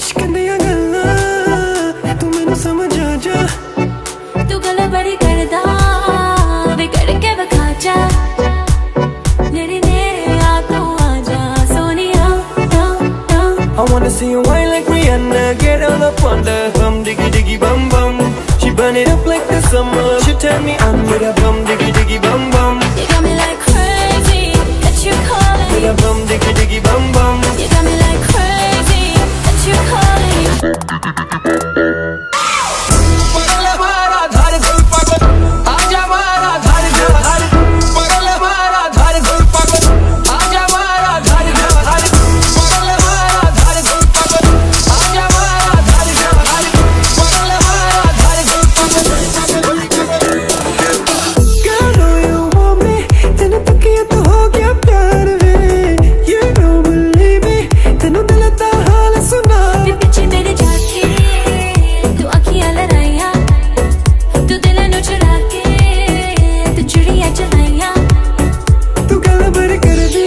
इश्क दियां गल्लां तू मैनू समझ आ जा तू गल बड़ी करदा वे करके विखा जा मेरे नेड़े आ तू आ जा Sonia I wanna see you whine like Rihanna, get all up on the bum diggy diggy bum bum. She burn it up like the summer. She turn me on with a bum diggy diggy bum bum. You got me like crazy that you calling With me. a bum diggy diggy bum bum. You got me like crazy that you calling me. Girl, know you want me. तेनू तकिया तो हो गया प्यार वे. You don't believe me. तेनू दिल दा हाल सुना. वे पीछे तेरे जाके तू अखियां लड़ाइया तू दिल नू चुरा के तू चिड़िया चलाइया तू गल बड़ी कर दी.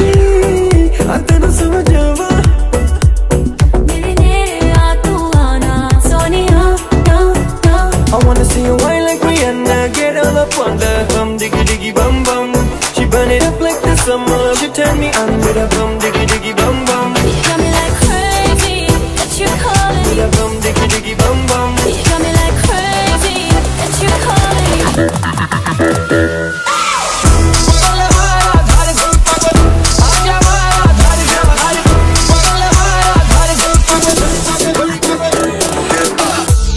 आ तेनू समझ आवा. मेरे नेड़े आ तू आना Sonia I wanna see you whine like Rihanna, get all up on the bum diggy diggy bum bum. She burn it up like the summer. She turn me on with a bum diggy diggy bum bum. You got me like crazy that you calling With me. a bum diggy diggy bum bum. You got me like crazy that you calling me.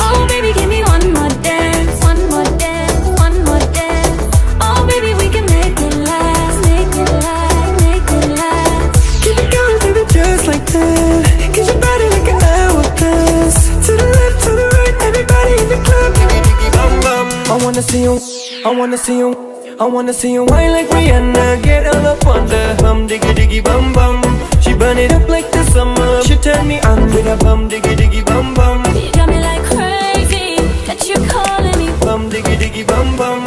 Oh baby, give me one more dance, one more dance, one more dance. Oh baby, we can make it last, make it last, make it last. Keep it going, baby, just like that. Cause your body like an hourglass. To the left, to the right, everybody in the club. Diggy diggy bum bum. I wanna see you, I wanna see you, I wanna see you whine like Rihanna, get all up on the bum diggy diggy bum bum. She burn it up like the summer. She turn me on with a bum diggy diggy bum bum. You got me like crazy that you calling me. Bum diggy diggy bum bum.